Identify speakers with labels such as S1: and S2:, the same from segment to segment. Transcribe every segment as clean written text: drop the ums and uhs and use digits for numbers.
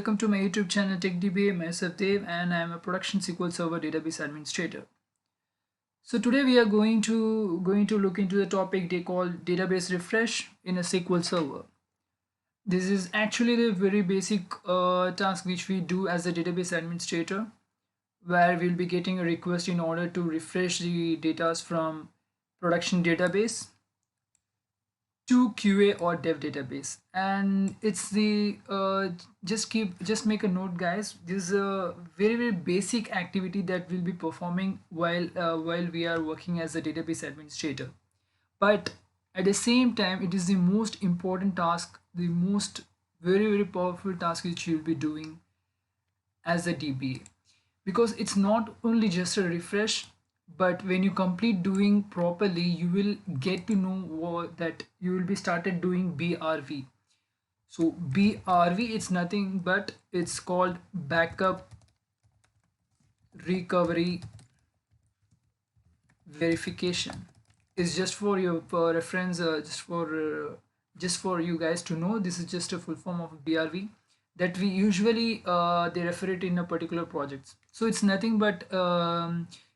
S1: welcome to my YouTube channel Tech DBA. Myself Dev and I am a production SQL Server database administrator. So today we are going to look into the topic they call database refresh in a SQL Server. This is actually the very basic task which we do as a database administrator, where we'll be getting a request in order to refresh the data from production database to QA or dev database. And it's the just make a note, guys. This is a very basic activity that we'll be performing while we are working as a database administrator. But at the same time, it is the most important task, the most very powerful task which you'll be doing as a DBA, because it's not only just a refresh, but when you complete doing properly, you will get to know that you will be started doing BRV. So BRV, it's nothing but it's called backup recovery verification. It's just for your reference, just for you guys to know. This is just a full form of BRV that we usually they refer it in a particular project. So it's nothing but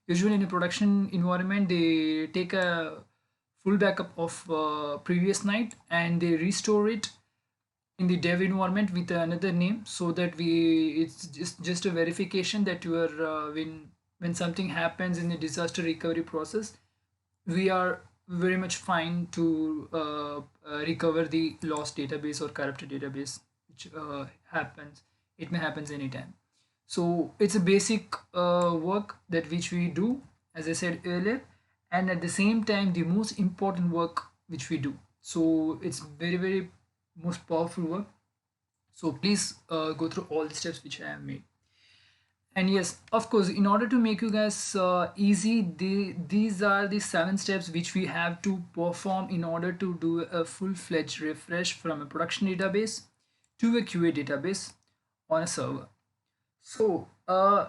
S1: usually in a production environment, they take a full backup of previous night and they restore it in the dev environment with another name, so that it's just a verification that you are when something happens in the disaster recovery process, we are very much fine to recover the lost database or corrupted database, which happens. It may happen anytime. So it's a basic work that which we do, as I said earlier, and at the same time the most important work which we do. So it's very most powerful work. So please go through all the steps which I have made. And yes, of course, in order to make you guys easy, these are the 7 steps which we have to perform in order to do a full-fledged refresh from a production database to a QA database on a server. So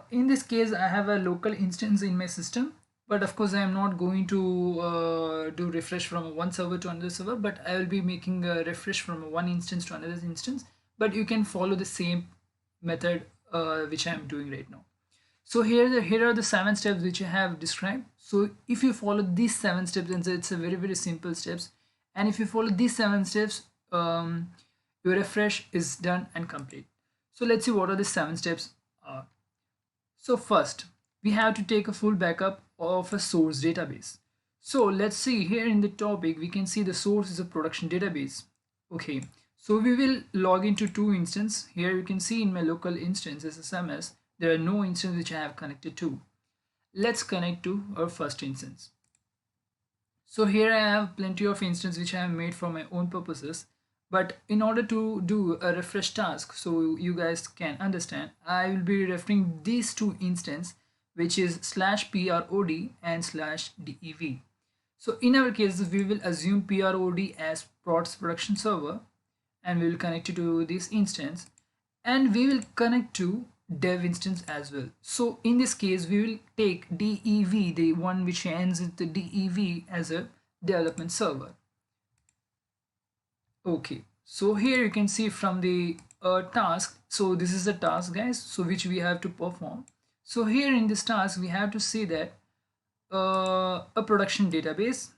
S1: in this case, I have a local instance in my system, but of course I am not going to do refresh from one server to another server, but I will be making a refresh from one instance to another instance. But you can follow the same method which I am doing right now. So here are the 7 steps which I have described. So if you follow these 7 steps, and it's a very simple steps, and if you follow these 7 steps, your refresh is done and complete. So let's see what are the 7 steps are. So first, we have to take a full backup of a source database. So let's see here in the topic, we can see the source is a production database. Okay, so we will log into 2 instances. Here you can see in my local instance SSMS, there are no instances which I have connected to. Let's connect to our first instance. So here I have plenty of instances which I have made for my own purposes. But in order to do a refresh task, so you guys can understand, I will be referring these 2 instances, which is /prod and /dev. So in our case, we will assume prod as PROD's production server, and we will connect it to this instance, and we will connect to dev instance as well. So in this case, we will take dev, the one which ends with the dev, as a development server. Okay, so here you can see from the task. So this is the task, guys, so which we have to perform. So here in this task, we have to say that a production database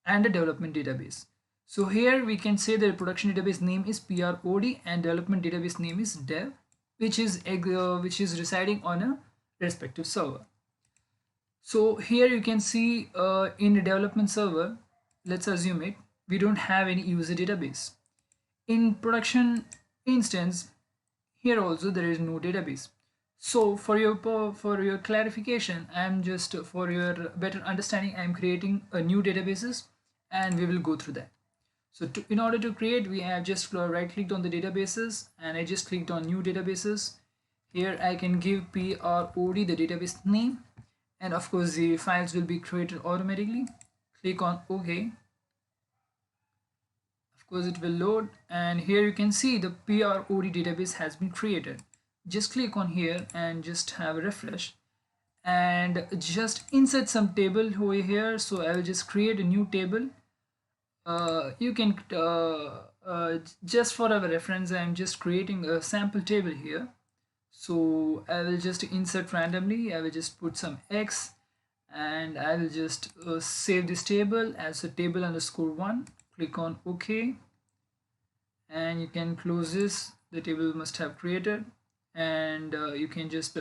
S1: and a development database. So here we can say the production database name is PROD and development database name is dev, which is residing on a respective server. So here you can see in the development server, let's assume it, we don't have any user database. In production instance, here also there is no database. So for your clarification, I'm just for your better understanding, I'm creating a new databases, and we will go through that. So in order to create, we have just right clicked on the databases, and I just clicked on new databases. Here I can give PROD the database name, and of course the files will be created automatically. Click on OK. Of course it will load, and here you can see the PROD database has been created. Just click on here and just have a refresh, and just insert some table over here. So I will just create a new table. You can just for our reference, I'm just creating a sample table here. So I will just insert randomly. I will just put some X, and I will just save this table as a table underscore one. Click on OK, and you can close this. The table must have created, and you can just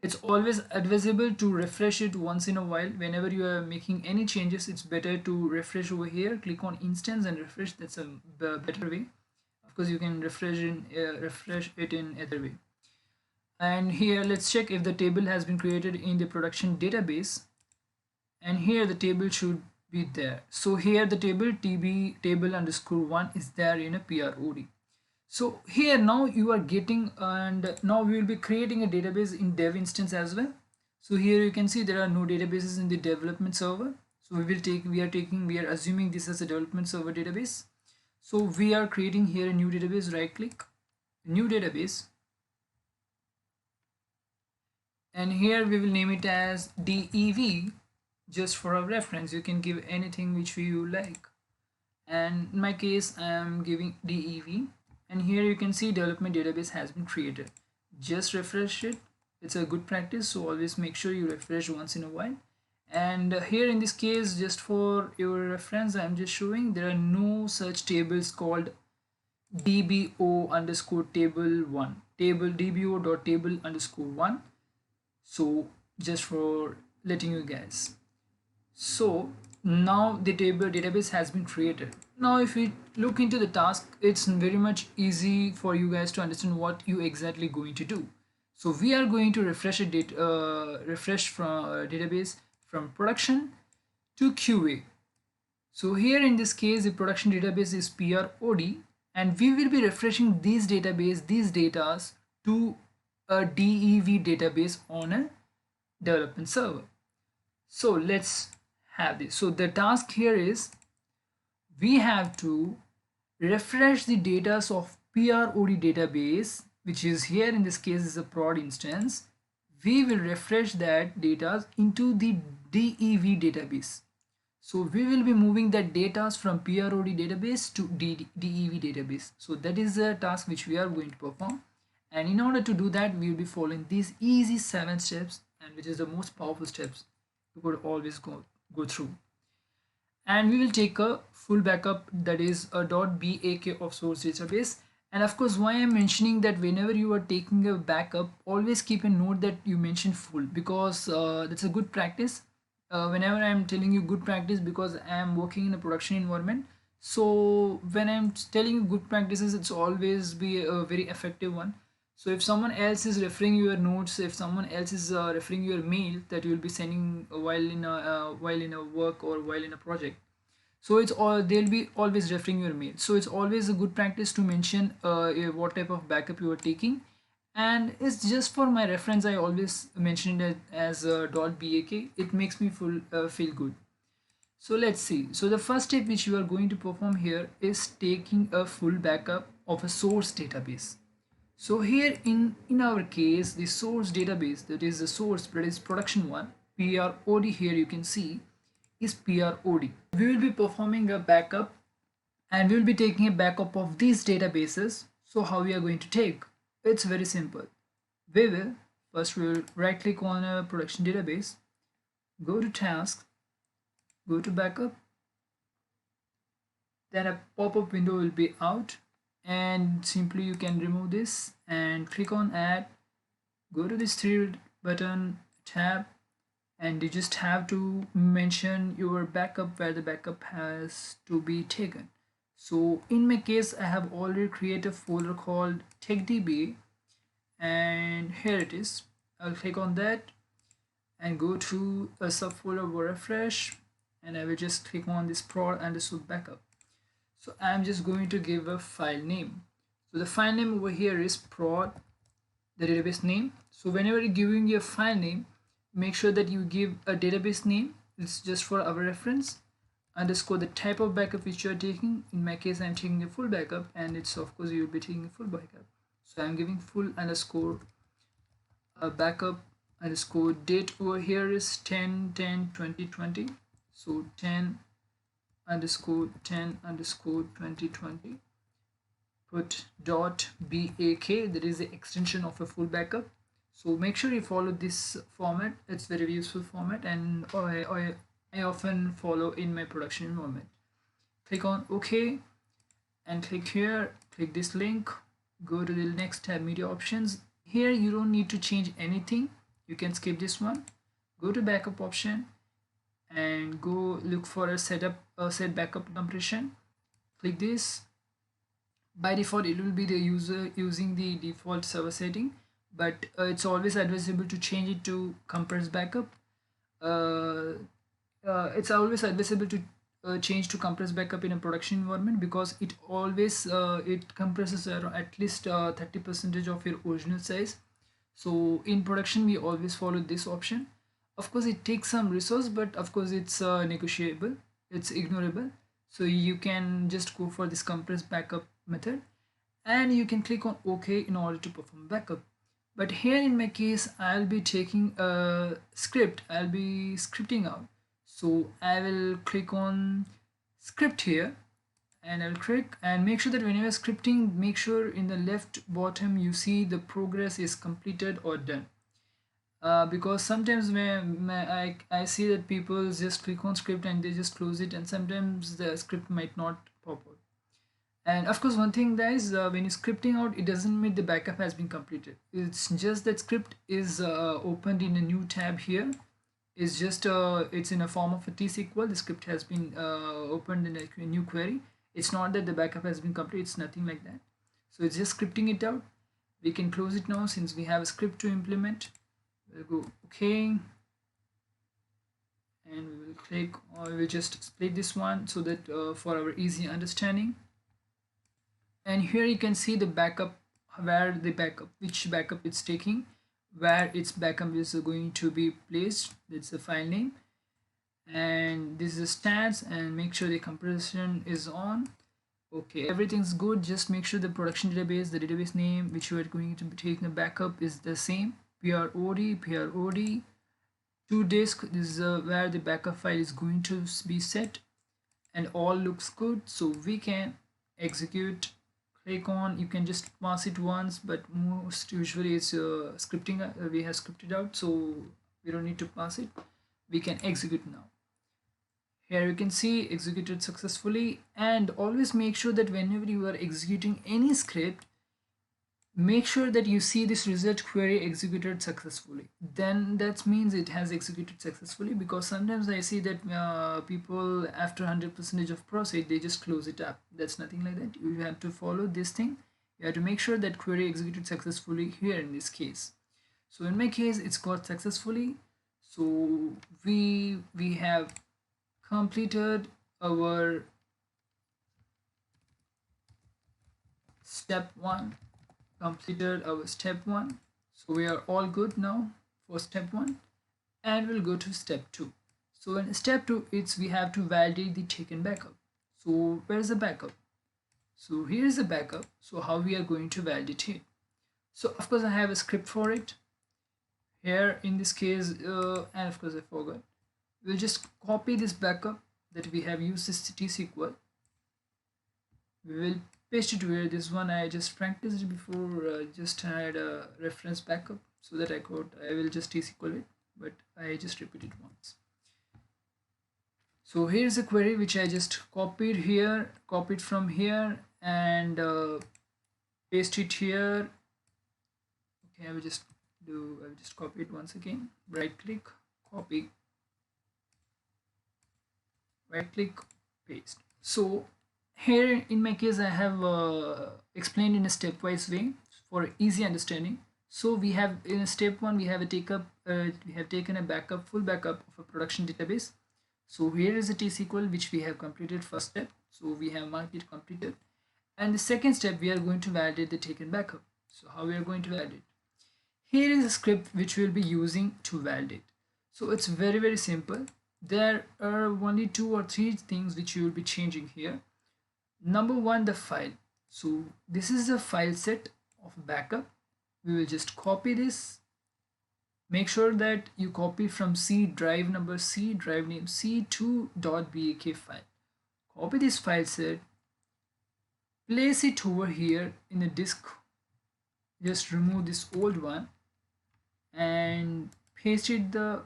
S1: it's always advisable to refresh it once in a while. Whenever you are making any changes, it's better to refresh over here. Click on instance and refresh. That's a better way. Of course, you can refresh it in other way. And here let's check if the table has been created in the production database, and here the table should be there. So here the table table underscore one is there in a PROD. So here now you are getting, and now we will be creating a database in dev instance as well. So here you can see there are no databases in the development server. So we are assuming this as a development server database. So we are creating here a new database. Right click, new database, and here we will name it as DEV. Just for a reference, you can give anything which you like, and in my case I am giving DEV. And here you can see development database has been created. Just refresh it. It's a good practice, so always make sure you refresh once in a while. And here in this case, just for your reference, I'm just showing there are no such tables called DBO underscore table one, table DBO dot table underscore one. So just for letting you guys. So now the table database has been created. Now if we look into the task, it's very much easy for you guys to understand what you exactly going to do. So we are going to refresh refresh from database from production to QA. So here in this case, the production database is PROD, and we will be refreshing these data to a DEV database on a development server. So let's have this. So the task here is we have to refresh the data of PROD database, which is here in this case is a prod instance. We will refresh that data into the DEV database. So we will be moving that data from PROD database to DEV database. So that is the task which we are going to perform. And in order to do that, we will be following these easy 7 steps, and which is the most powerful steps you could always go through. And we will take a full backup, that is a .bak of source database. And of course, why I'm mentioning that whenever you are taking a backup, always keep a note that you mention full, because that's a good practice. Whenever I'm telling you good practice, because I am working in a production environment, so when I'm telling you good practices, it's always be a very effective one. So if someone else is referring your notes, if someone else is referring your mail that you will be sending while in a work or while in a project, so it's all they'll be always referring your mail. So it's always a good practice to mention what type of backup you are taking. And it's just for my reference, I always mention it as .bak. It makes me feel good. So let's see. So the first step which you are going to perform here is taking a full backup of a source database. So here in our case, the source database, that is the source, that is production one, PROD, here you can see is PROD. We will be performing a backup, and we will be taking a backup of these databases. So how we are going to take? It's very simple. We will right click on a production database, go to task, go to backup, then a pop-up window will be out, and simply you can remove this and click on add, go to this 3 button tab, and you just have to mention your backup where the backup has to be taken. So in my case, I have already created a folder called TechDBA, and here it is. I'll click on that and go to a subfolder refresh, and I will just click on this prod underscore backup. So I'm just going to give a file name. So the file name over here is prod, the database name. So whenever you're giving your file name, make sure that you give a database name. It's just for our reference, underscore the type of backup which you are taking. In my case, I'm taking a full backup, and it's of course you'll be taking a full backup. So I'm giving full underscore backup underscore date over here is 10/10/2020. So 10 underscore 10 underscore 2020. put .bak, that is the extension of a full backup. So make sure you follow this format. It's very useful format, and I often follow in my production environment. Click on OK and click here, click this link, go to the next tab, media options. Here you don't need to change anything, you can skip this one. Go to backup option and go look for a set backup compression. Click this. By default it will be the user using the default server setting, but it's always advisable to change it to compress backup. It's always advisable to change to compress backup in a production environment, because it always it compresses at least 30% of your original size. So in production we always follow this option. Of course it takes some resource, but of course it's negotiable, it's ignorable. So you can just go for this compress backup method, and you can click on OK in order to perform backup. But here in my case I'll be taking a script, I'll be scripting out. So I will click on script here, and I'll click and make sure that whenever scripting, make sure in the left bottom you see the progress is completed or done. Because sometimes when I see that people just click on script and they just close it, and sometimes the script might not pop out. And of course one thing guys, when you're scripting out, it doesn't mean the backup has been completed. It's just that script is opened in a new tab here. It's just it's in a form of a T-SQL. The script has been opened in a new query. It's not that the backup has been completed, it's nothing like that. So it's just scripting it out. We can close it now since we have a script to implement. We'll go OK, and we will click, or we'll just split this one so that for our easy understanding. And here you can see the backup, where the backup, which backup it's taking, where its backup is going to be placed. That's the file name, and this is the stats, and make sure the compression is on. Okay, everything's good. Just make sure the production database, the database name which you are going to be taking a backup, is the same. PROD to disk. This is where the backup file is going to be set, and all looks good, so we can execute. Click on, you can just pass it once, but most usually it's scripting, we have scripted out, so we don't need to pass it. We can execute now. Here you can see executed successfully. And always make sure that whenever you are executing any script, make sure that you see this result query executed successfully. Then that means it has executed successfully, because sometimes I see that people after 100% of process they just close it up. That's nothing like that. You have to follow this thing. You have to make sure that query executed successfully here in this case. So in my case it's got successfully. So we have completed our step 1. So we are all good now for step 1, and we'll go to step 2. So in step 2, we have to validate the taken backup. So where's the backup? So here is the backup. So how we are going to validate it? So of course I have a script for it here in this case, and of course I forgot. We'll just copy this backup that we have used, this T-SQL. We will paste it where this one I just practiced before, just had a reference backup so that I will just T-SQL it, but I just repeat it once. So here's a query which I just copied from here, and paste it here. Okay, I will just copy it once again. Right click, copy, right click, paste. So here in my case I have explained in a stepwise way for easy understanding. So we have, in step 1 we have taken a backup, full backup of a production database. So here is a T-SQL which we have completed first step, so we have marked it completed. And the second step, we are going to validate the taken backup. So how we are going to validate? Here is a script which we will be using to validate. So it's very simple. There are only 2 or 3 things which you will be changing here. Number 1, the file. So this is the file set of backup. We will just copy this. Make sure that you copy from C drive number, C drive name, C2.bak file. Copy this file set, place it over here in the disk. Just remove this old one and paste the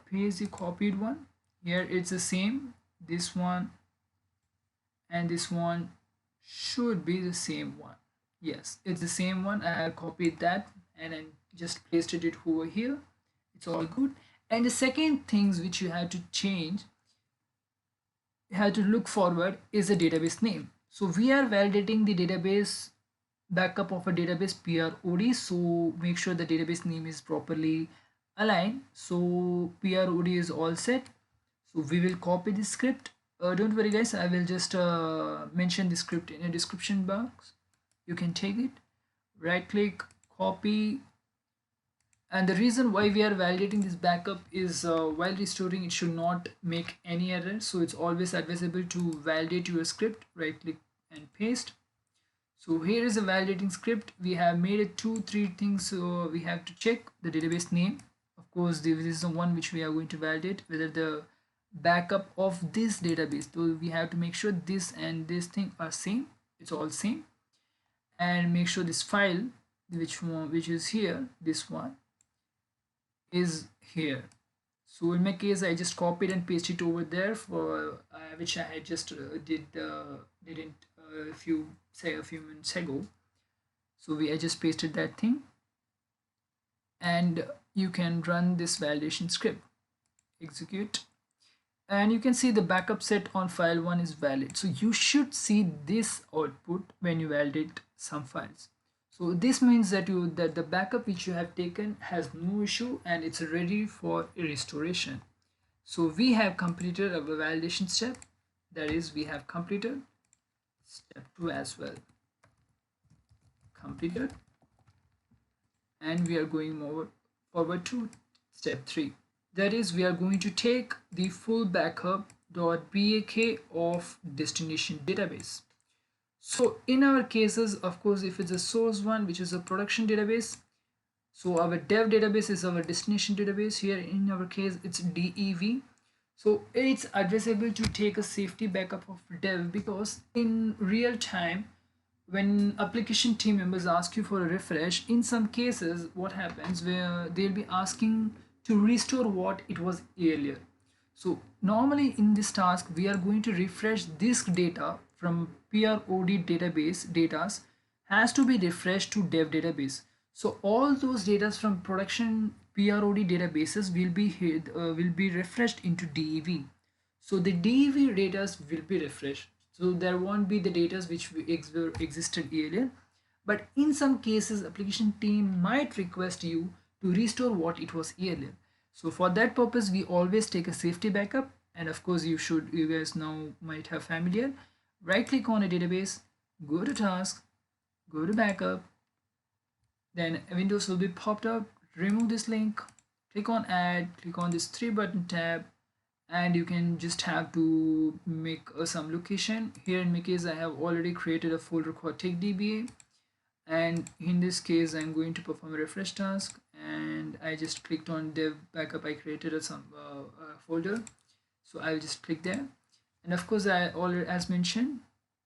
S1: copied one. Here it's the same. This one and this one should be the same one. Yes, it's the same one. I have copied that and then just pasted it over here. It's all good. And the second things which you have to change, you have to look forward, is the database name. So we are validating the database backup of a database PROD, so make sure the database name is properly aligned. So PROD is all set. So we will copy the script. Don't worry guys, I will just mention the script in a description box. You can take it, right click, copy. And the reason why we are validating this backup is while restoring it should not make any error. So it's always advisable to validate your script. Right click and paste. So here is a validating script. We have made it 2-3 things. So we have to check the database name. Of course, this is the one which we are going to validate, whether the backup of this database. So we have to make sure this and this thing are same. It's all same. And make sure this file, which is here, this one is here. So in my case, I just copied and pasted it over there for which I had just didn't a few minutes ago. So I just pasted that thing, and you can run this validation script, execute, and you can see the backup set on file 1 is valid. So you should see this output when you validate some files. So this means that the backup which you have taken has no issue and it's ready for restoration. So we have completed our validation step. That is, we have completed step 2 as well. Completed. And we are going forward to step 3. That is, we are going to take the full backup.bak of destination database. So in our cases, of course, if it's a source one, which is a production database, so our dev database is our destination database. Here in our case, it's DEV. So it's advisable to take a safety backup of dev, because in real time, when application team members ask you for a refresh, in some cases, what happens where they'll be asking to restore what it was earlier. So normally in this task, we are going to refresh this data from PROD database datas has to be refreshed to dev database. So all those data from production PROD databases will be refreshed into DEV. So the DEV data will be refreshed. So there won't be the data which existed earlier. But in some cases, application team might request you to restore what it was earlier. So for that purpose, we always take a safety backup. And of course, you guys now might have familiar. Right click on a database, go to task, go to backup, then Windows will be popped up. Remove this link, click on add, click on this 3-button tab, and you can just have to make some location. Here in my case, I have already created a folder called take DBA, and in this case I'm going to perform a refresh task, and I just clicked on dev backup. I created a folder, so I'll just click there. And of course, I already, as mentioned,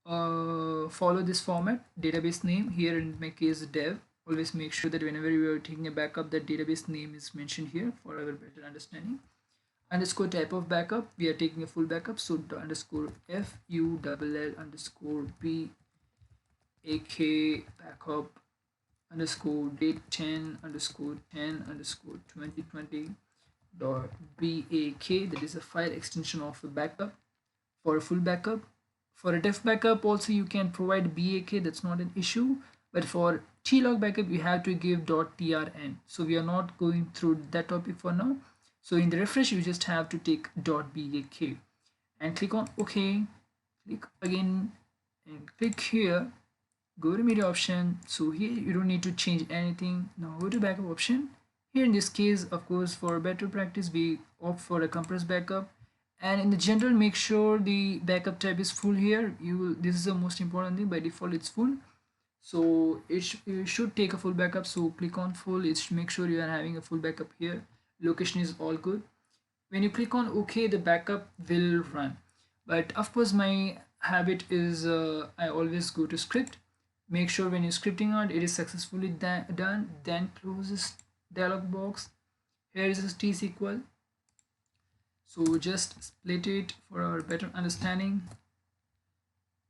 S1: follow this format, database name. Here in my case, dev. Always make sure that whenever you are taking a backup, that database name is mentioned here for our better understanding. Underscore type of backup, we are taking a full backup, so underscore FULL underscore BAK backup underscore date 10 underscore 2020 dot BAK. That is a file extension of a backup for a full backup. For a def backup also you can provide BAK, that's not an issue, but for tlog backup you have to give .trn. So we are not going through that topic for now. So in the refresh you just have to take .bak and click on OK, click again and click here, go to media option. So here you don't need to change anything. Now go to backup option. Here in this case, of course, for better practice we opt for a compressed backup, and in the general make sure the backup type is full. Here this is the most important thing. By default it's full, so you should take a full backup. So click on full. Make sure you are having a full backup here. Location is all good. When you click on OK, the backup will run. But of course my habit is I always go to script, Make sure when you're scripting out it is successfully done, then close this dialog box. Here is a T-SQL, so just split it for our better understanding.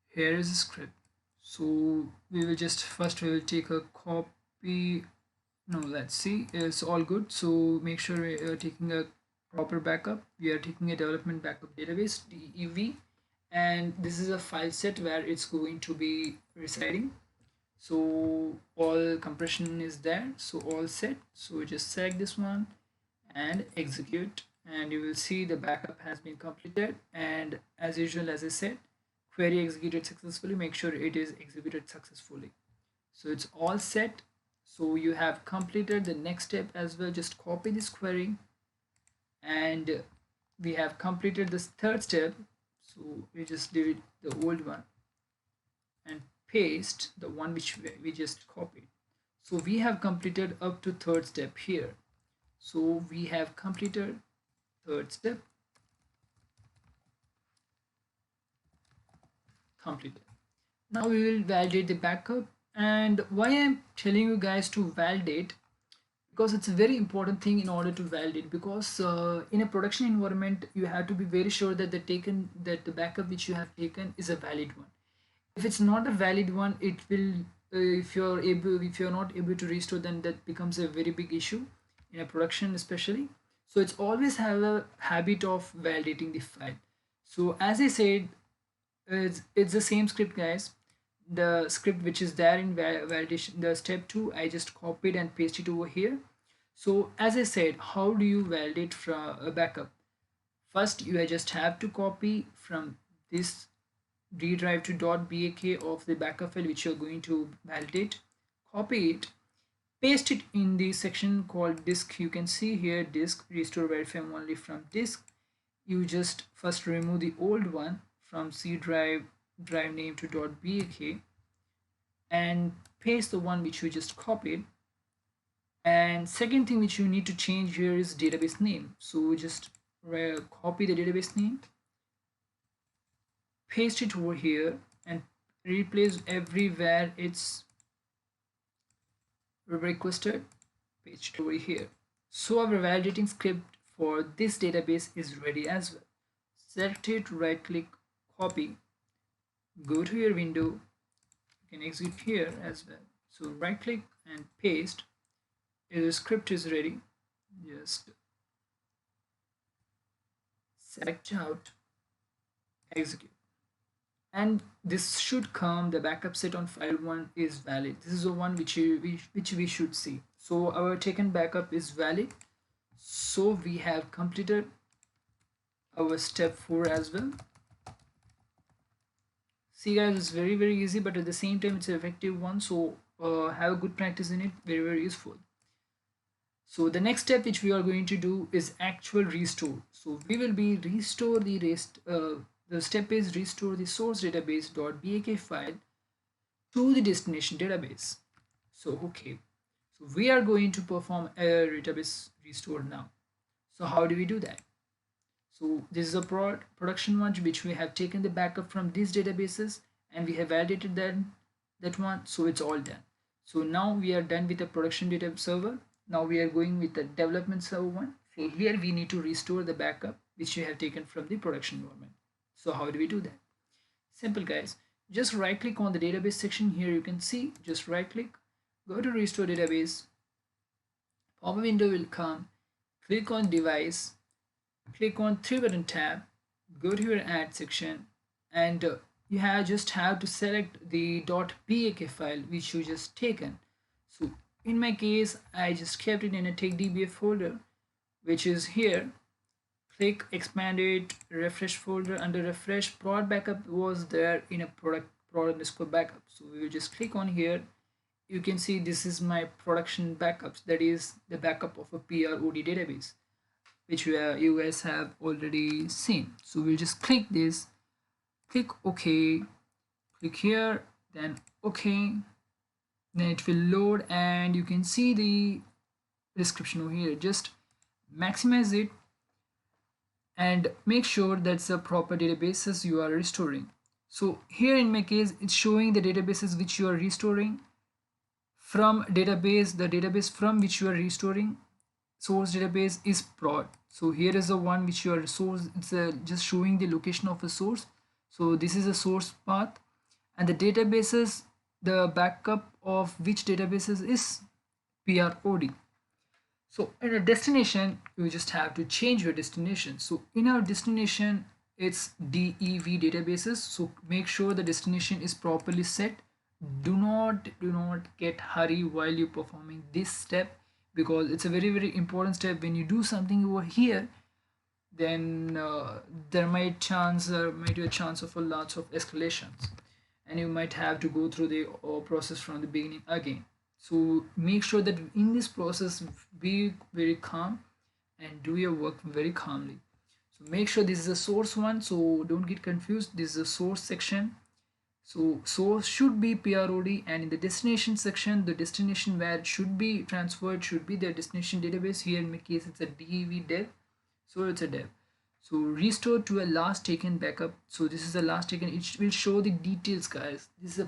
S1: Here is a script, so we will just first we will take a copy. No, let's see, it's all good. So make sure we are taking a proper backup. We are taking a development backup database, DEV, and this is a file set where it's going to be residing. So all compression is there, so all set. So just select this one and execute, and you will see the backup has been completed. And as usual, as I said, query executed successfully. Make sure it is executed successfully. So it's all set. So you have completed the next step as well. Just copy this query, and we have completed this third step. So we just delete the old one and paste the one which we just copied. So we have completed up to third step here. So we have completed third step, completed. Now we will validate the backup. And why I'm telling you guys to validate, because it's a very important thing in order to validate, because in a production environment you have to be very sure that the backup which you have taken is a valid one. If it's not a valid one, it will if you're not able to restore, then that becomes a very big issue in a production especially. So it's always have a habit of validating the file. So as I said, it's the same script, guys. The script which is there in validation, the step 2, I just copied and pasted it over here. So as I said, how do you validate from a backup? First, you just have to copy from this D drive to .bak of the backup file which you're going to validate. Copy it, paste it in the section called disk. You can see here disk, restore verify only from disk. You just first remove the old one from C drive name to .bak and paste the one which you just copied. And second thing which you need to change here is database name. So just copy the database name, paste it over here, and replace everywhere it's requested, paste it over here. So our validating script for this database is ready as well. Select it, right click, copy, go to your window, you can exit here as well. So right click and paste. The script is ready. Just select out, execute, and this should come. The backup set on file 1 is valid. This is the one which we should see. So our taken backup is valid. So we have completed our step 4 as well. See guys, it's very easy, but at the same time it's an effective one. So have a good practice in it. Very useful. So the next step which we are going to do is actual restore. So we will be restore the step is restore the source database .bak file to the destination database. So okay, so we are going to perform a database restore now. So how do we do that? So this is a production one which we have taken the backup from these databases and we have validated that one. So it's all done. So now we are done with the production data server. Now we are going with the development server one. So here we need to restore the backup which we have taken from the production environment. So how do we do that? Simple guys, just right click on the database section. Here you can see, just right click, go to restore database, pop-up window will come, click on device, click on 3-button tab, go to your add section, and you just have to select the .bak file which you just taken. So in my case, I just kept it in a tech DBA folder, which is here. Click expand it, refresh folder. Under refresh, prod backup was there in a prod underscore backup. So we will just click on here. You can see this is my production backups, that is the backup of a PROD database, which you guys have already seen. So we'll just click this, click OK, click here, then OK. Then it will load and you can see the description over here. Just maximize it and make sure that's the proper databases you are restoring. So here in my case, it's showing the databases which you are restoring from database. The database from which you are restoring source database is prod. So here is the one which you are source. It's just showing the location of a source. So this is a source path, and the databases, the backup of which databases is PROD. So in a destination, you just have to change your destination. So in our destination, it's DEV databases. So make sure the destination is properly set. Do not get hurry while you're performing this step, because it's a very important step. When you do something over here, then there might be a chance of a lots of escalations, and you might have to go through the process from the beginning again. So make sure that in this process, be very calm and do your work very calmly. So make sure this is a source one, so don't get confused. This is a source section. So source should be PROD, and in the destination section, the destination where it should be transferred should be the destination database. Here in my case, it's a DEV dev, so it's a dev. So restore to a last taken backup. So this is the last taken. It will show the details, guys. This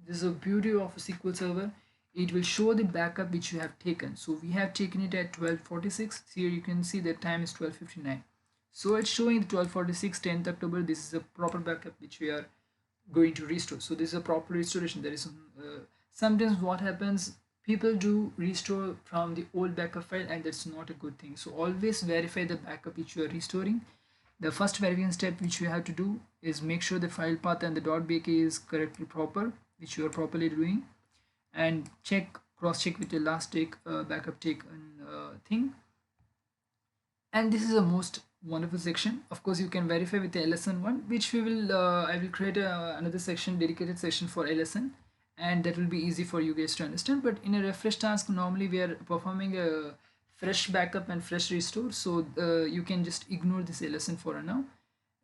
S1: is a beauty of a SQL Server. It will show the backup which you have taken. So we have taken it at 12:46. Here you can see the time is 12:59. So it's showing the 12:46, 10th October. This is a proper backup which we are going to restore. So this is a proper restoration. There is sometimes what happens, people do restore from the old backup file, and that's not a good thing. So always verify the backup which you are restoring. The first verification step which you have to do is make sure the file path and the .bk is correctly proper, which you are properly doing, and cross check with the last backup taken thing. And this is the most wonderful section. Of course, you can verify with the LSN one, which we will I will create another section, dedicated section for LSN, and that will be easy for you guys to understand. But in a refresh task, normally we are performing a fresh backup and fresh restore, so you can just ignore this LSN for now.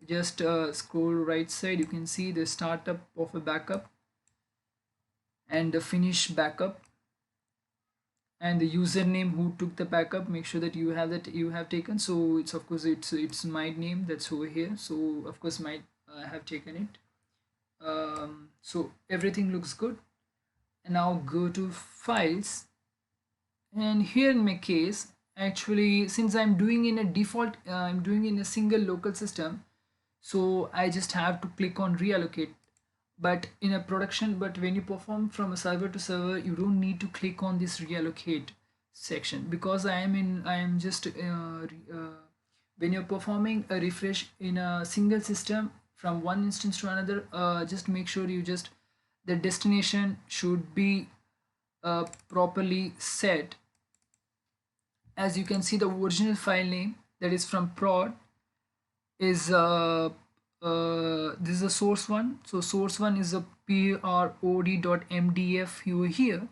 S1: Just scroll right side, you can see the startup of a backup and the finish backup and the username who took the backup. Make sure that you have taken. So it's, of course, it's my name that's over here, so of course I have taken it. So everything looks good. And now go to files, and here in my case, actually, since I'm doing in a default, I'm doing in a single local system, so I just have to click on reallocate. But in a production, but when you perform from a server to server, you don't need to click on this reallocate section, because when you're performing a refresh in a single system from one instance to another, just make sure the destination should be properly set. As you can see, the original file name, that is from prod, is this is a source one. So source one is a prod.mdf here,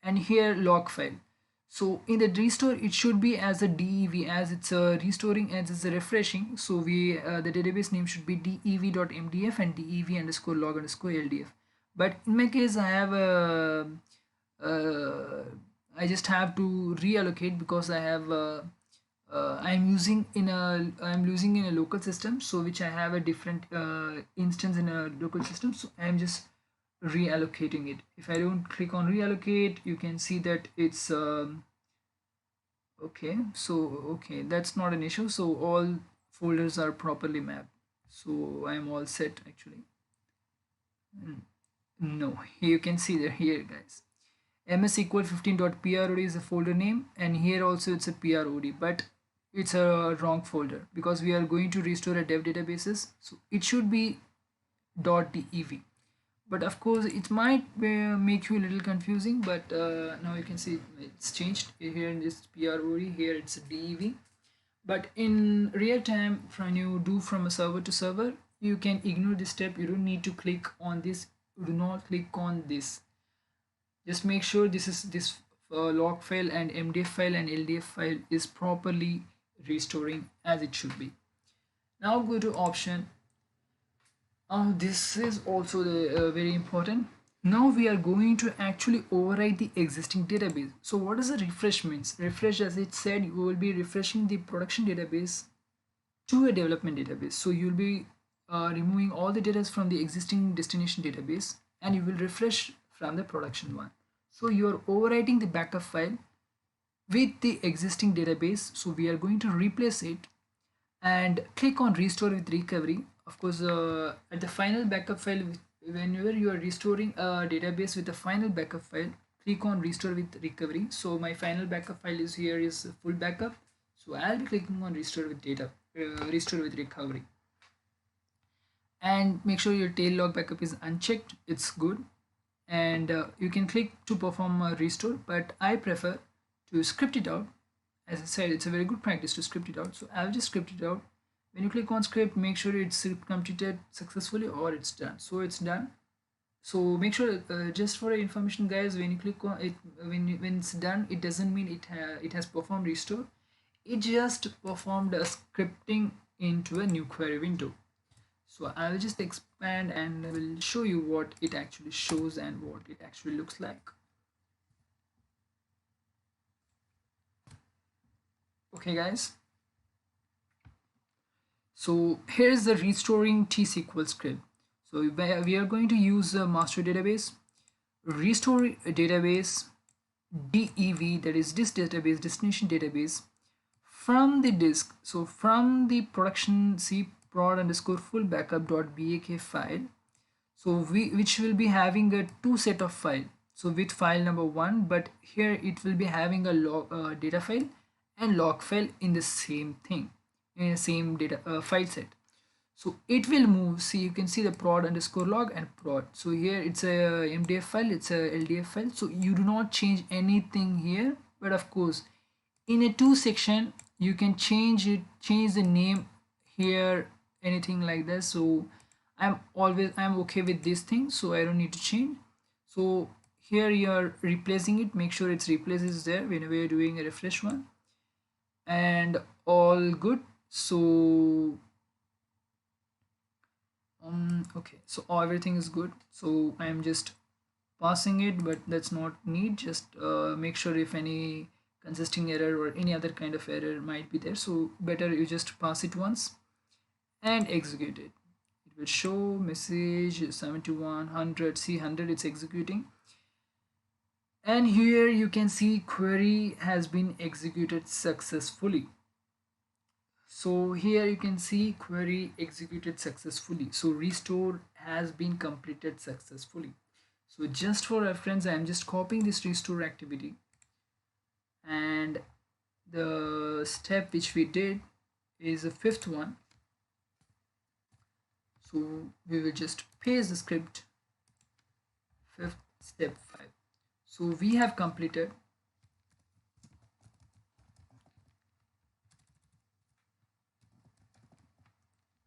S1: and here log file. So in the restore, it should be as a DEV, as it's restoring and it's refreshing. So the database name should be dev.mdf and dev_log_ldf. But in my case, I just have to reallocate, because I'm using in a local system, so which I have a different instance in a local system, so I'm just reallocating it. If I don't click on reallocate, you can see that it's okay. So okay, that's not an issue. So all folders are properly mapped, so I'm all set actually. No, here you can see that here, guys, msql15.prod is a folder name, and here also it's a prod, but it's a wrong folder, because we are going to restore a dev databases, so it should be .dev. But of course, it might make you a little confusing, but now you can see it's changed. Here in this prod, here it's a dev. But in real time, when you do from a server to server, you can ignore this step. You don't need to click on this. Do not click on this. Just make sure this log file and mdf file and ldf file is properly restoring as it should be. Now go to option. This is also very important. Now we are going to actually override the existing database. So what does a refresh means? Refresh, as it said, you will be refreshing the production database to a development database. So you'll be removing all the data from the existing destination database, and you will refresh from the production one. So you are overwriting the backup file with the existing database. So we are going to replace it and click on restore with recovery. Of course, at the final backup file, whenever you are restoring a database with the final backup file, click on restore with recovery. So my final backup file is here is full backup. So I'll be clicking on restore with restore with recovery, and make sure your tail log backup is unchecked. It's good, and you can click to perform a restore, but I prefer to script it out. As I said, it's a very good practice to script it out, so I'll just script it out. When you click on script, make sure it's completed successfully or it's done. So it's done. So make sure, just for information guys, when you click on it, when it's done, it doesn't mean it has performed restore. It just performed a scripting into a new query window. So I will just expand and I will show you what it actually shows and what it actually looks like. Okay guys, so here's the restoring T-SQL script. So we are going to use the master database, restore database DEV, that is this database, destination database, from the disk. So from the production C prod underscore full backup.bak file, so which will be having a two set of file. So with file number 1, but here it will be having a log data file and log file in the same thing, in the same data file set. So it will move. See, you can see the prod underscore log and prod. So here it's a MDF file, it's a LDF file. So you do not change anything here, but of course in a 2 section you can change it, change the name here, anything like that. So I'm okay with this thing, so I don't need to change. So here you're replacing it, make sure it's replaces there whenever you're doing a refresh one, and all good. So okay, so everything is good. So I'm just passing it, but that's not need. Just make sure if any consisting error or any other kind of error might be there, so better you just pass it once and execute it. It will show message 7100 C100, it's executing, and here you can see query has been executed successfully. So here you can see query executed successfully. So restore has been completed successfully. So just for reference, I am just copying this restore activity, and the step which we did is the 5th one. So we will just paste the script 5th step 5. So we have completed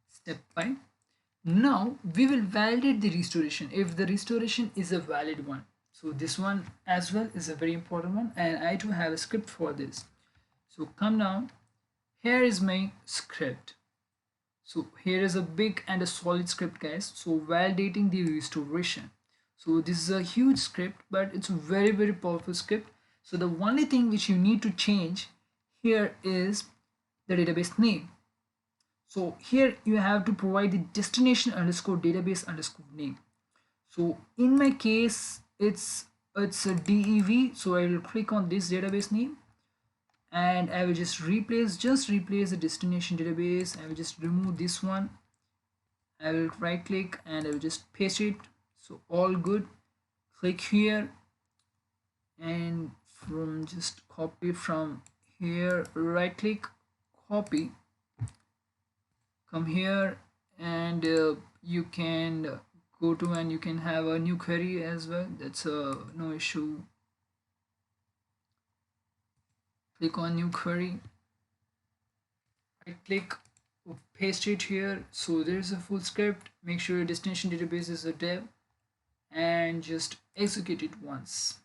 S1: step 5. Now we will validate the restoration if the restoration is a valid one. So this one as well is a very important one, and I do have a script for this. So come down, here is my script. So here is a big and a solid script guys. So validating the restoration. So this is a huge script, but it's a very, very powerful script. So the only thing which you need to change here is the database name. So here you have to provide the destination underscore database underscore name. So in my case, it's a DEV. So I will click on this database name, and I will just replace the destination database. I will just remove this one. I will right click and I will just paste it. So all good. Click here and from just copy from here, right click, copy, come here, and you can go to and you can have a new query as well. That's no issue. Click on new query, right click, paste it here. So there's a full script. Make sure your destination database is a dev and just execute it once.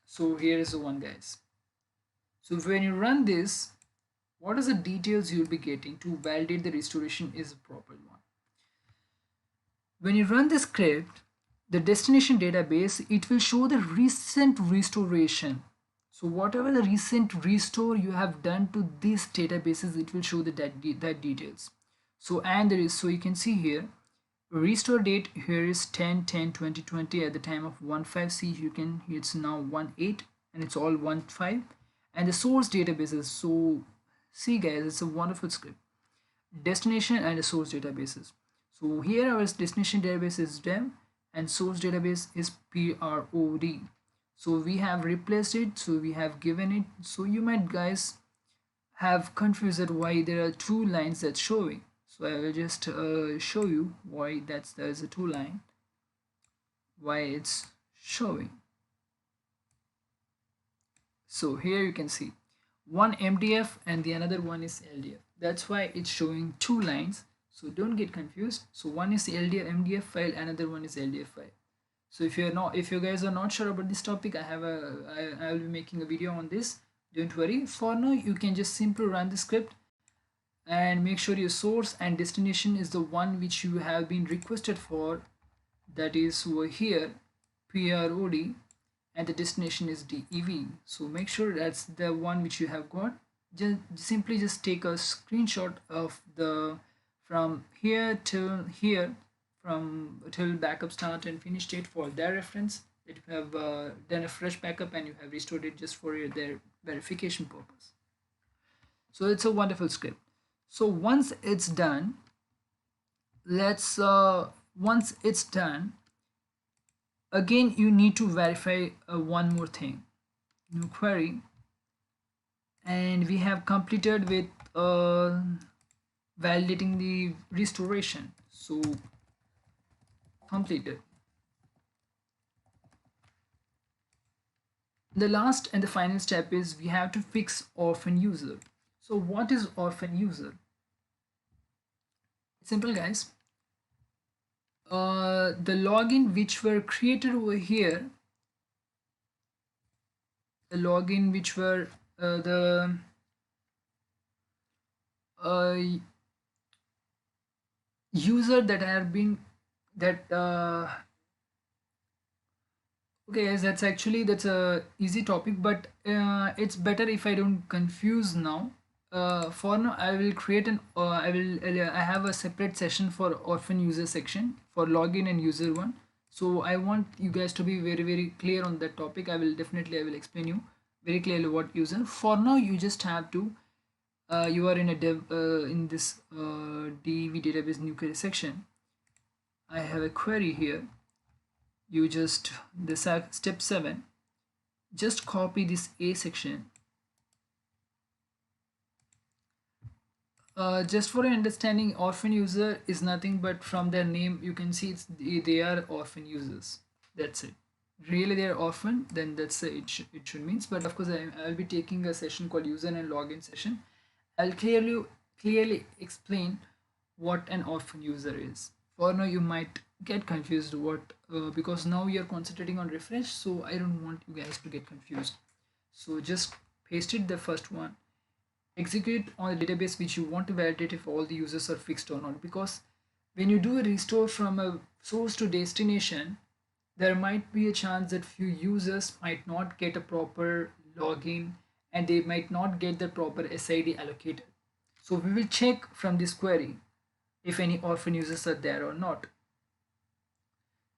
S1: So here is the one guys. So when you run this, what are the details you'll be getting to validate the restoration is a proper one? When you run the script, the destination database, it will show the recent restoration. So whatever the recent restore you have done to these databases, it will show that details. So and there is, so you can see here restore date here is 10/10/2020 at the time of 1.5. See, you can, it's now 1.8 and it's all 1.5. And the source database is, so see guys, it's a wonderful script. Destination and the source databases. So here our destination database is dev and source database is PROD. So we have replaced it, so we have given it. So you might guys have confused that why there are two lines that's showing. So I will just show you why there's a two line, why it's showing. So here you can see one MDF and the another one is LDF. That's why it's showing two lines. So don't get confused. So one is the LDF MDF file, another one is LDF file. So if you guys are not sure about this topic, I will be making a video on this. Don't worry. For now, you can just simply run the script and make sure your source and destination is the one which you have been requested for. That is over here, PROD, and the destination is DEV. So make sure that's the one which you have got. Just take a screenshot of the from here till here, from till backup start and finish date for their reference, that you have done a fresh backup and you have restored it just for their verification purpose. So it's a wonderful script. So once it's done, once it's done, again you need to verify one more thing. New query, and we have completed with validating the restoration. So completed. The last and the final step is we have to fix OrphanUser. So what is OrphanUser? Simple guys. The login which were created over here, the login which were the user that have been that okay guys, that's a easy topic, but it's better if I don't confuse now. For now I will create an I have a separate session for OrphanUser section for login and user one. So I want you guys to be very clear on that topic. I will explain you very clearly what user. For now you just have to you are in a dev in this DB database new query section. I have a query here. You just step 7, just copy this A section. Just for your understanding, OrphanUser is nothing but from their name you can see they are orphan users. That's it. Really they are orphan, then that's it should means. But of course I'll be taking a session called user and login session. I'll clearly explain what an orphan user is. For now you might get confused because now you're concentrating on refresh, so I don't want you guys to get confused. So just paste it, the first one, execute on the database which you want to validate if all the users are fixed or not, because when you do a restore from a source to destination, there might be a chance that few users might not get a proper login and they might not get the proper SID allocated. So we will check from this query if any orphan users are there or not.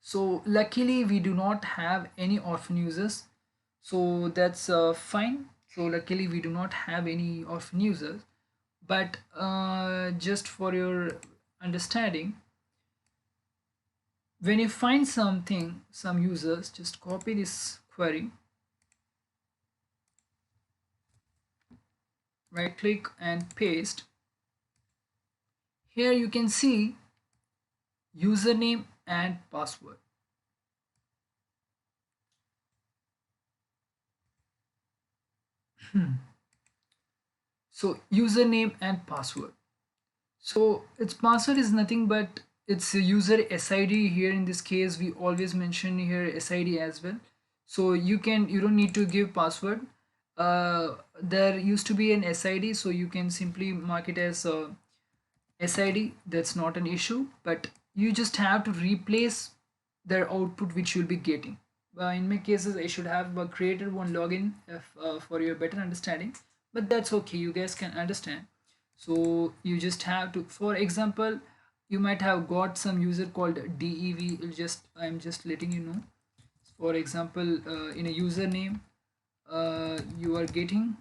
S1: So luckily we do not have any orphan users, so that's fine. So luckily we do not have any orphan users, but just for your understanding, when you find some users, just copy this query, right click and paste. Here you can see username and password. So username and password. So its password is nothing but it's a user SID. Here in this case we always mention here SID as well. So you don't need to give password. There used to be an SID, so you can simply mark it as SID. That's not an issue, but you just have to replace their output which you'll be getting. In my cases I should have created one login for your better understanding, but that's okay, you guys can understand. So you just have to, for example, you might have got some user called dev. I'm just letting you know. For example, in a username, you are getting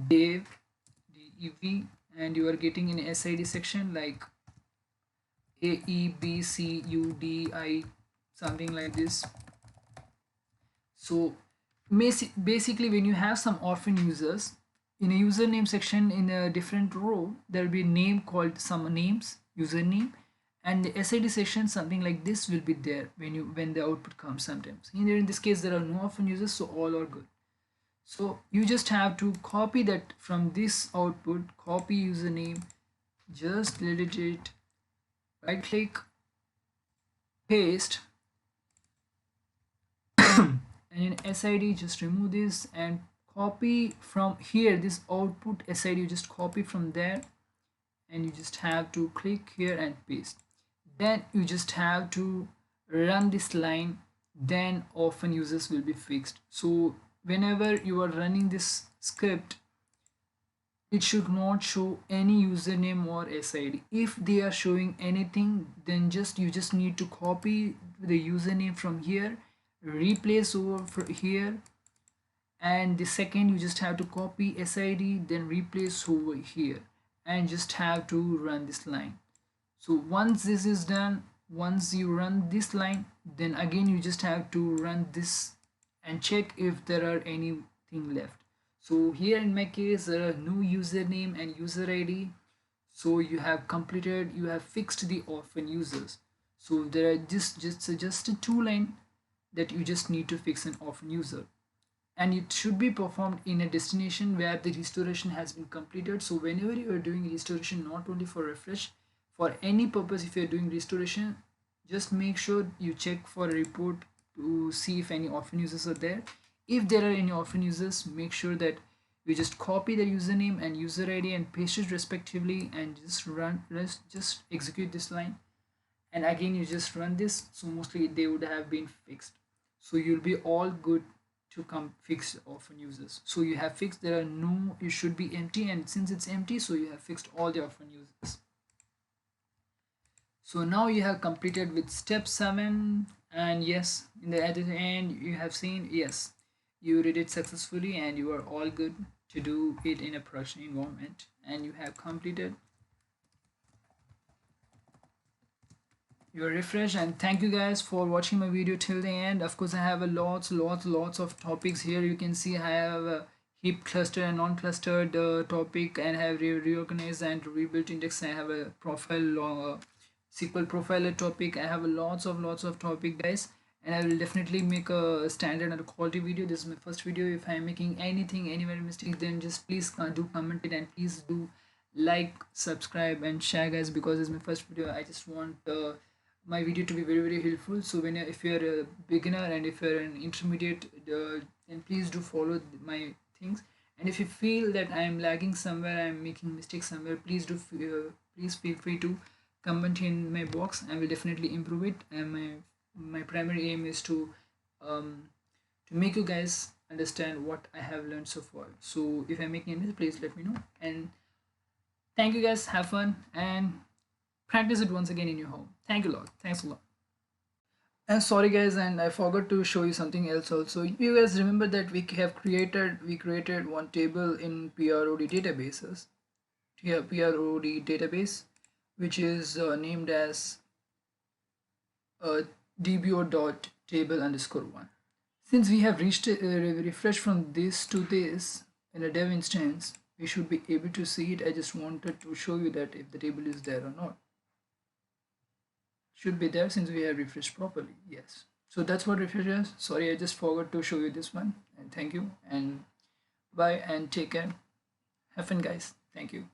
S1: dev, dev, and you are getting in sid section like AEBCUDI, something like this. So basically, when you have some orphan users in a username section in a different row, there will be a name called some names username, and the SID section something like this will be there when the output comes sometimes. In this case, there are no orphan users, so all are good. So you just have to copy that from this output, copy username, just delete it, right click, paste, and in SID just remove this and copy from here, this output SID, you just copy from there and you just have to click here and paste. Then you just have to run this line, then orphan users will be fixed. So whenever you are running this script, it should not show any username or SID. If they are showing anything, then you just need to copy the username from here, replace over here, and the second you just have to copy SID, then replace over here, and just have to run this line. So once this is done, once you run this line, then again you just have to run this and check if there are anything left. So here in my case, there are no username and user ID. So you have fixed the orphan users. So there are just a two line that you just need to fix an orphan user. And it should be performed in a destination where the restoration has been completed. So whenever you are doing restoration, not only for refresh, for any purpose, if you're doing restoration, just make sure you check for a report to see if any orphan users are there. If there are any orphan users, make sure that you just copy the username and user ID and paste it respectively, and just execute this line, and again you just run this. So mostly they would have been fixed, so you'll be all good to come fix orphan users. So you have fixed, there are no, it should be empty, and since it's empty, so you have fixed all the orphan users. So now you have completed with step 7, and yes, at the end you have seen, yes, you did it successfully and you are all good to do it in a production environment, and you have completed your refresh. And thank you guys for watching my video till the end. Of course, I have a lots of topics here. You can see I have a heap cluster and non-clustered topic, and have reorganized and rebuilt index. I have a profile SQL profiler topic. I have a lots of topic, guys, and I will definitely make a standard and a quality video. This is my first video. If I am making anything anywhere mistake, then just please do comment it, and please do like, subscribe and share, guys, because it's my first video. I just want my video to be very helpful. So if you're a beginner and if you're an intermediate, then please do follow my things. And if you feel that I am lagging somewhere, I am making mistakes somewhere, please feel free to comment in my box. I will definitely improve it, and my primary aim is to make you guys understand what I have learned so far. So if I'm making any mistake, please let me know. And thank you guys, have fun and practice it once again in your home. Thank you a lot. Thanks a lot. And sorry guys, and I forgot to show you something else also. You guys remember that we created one table in PROD databases. Here PROD database, which is named as dbo.table_1. Since we have refreshed from this to this in a dev instance, we should be able to see it. I just wanted to show you that if the table is there or not. Should be there since we have refreshed properly. Yes. So that's what refresh is. Sorry, I just forgot to show you this one. And thank you, and bye, and take care. Have fun, guys. Thank you.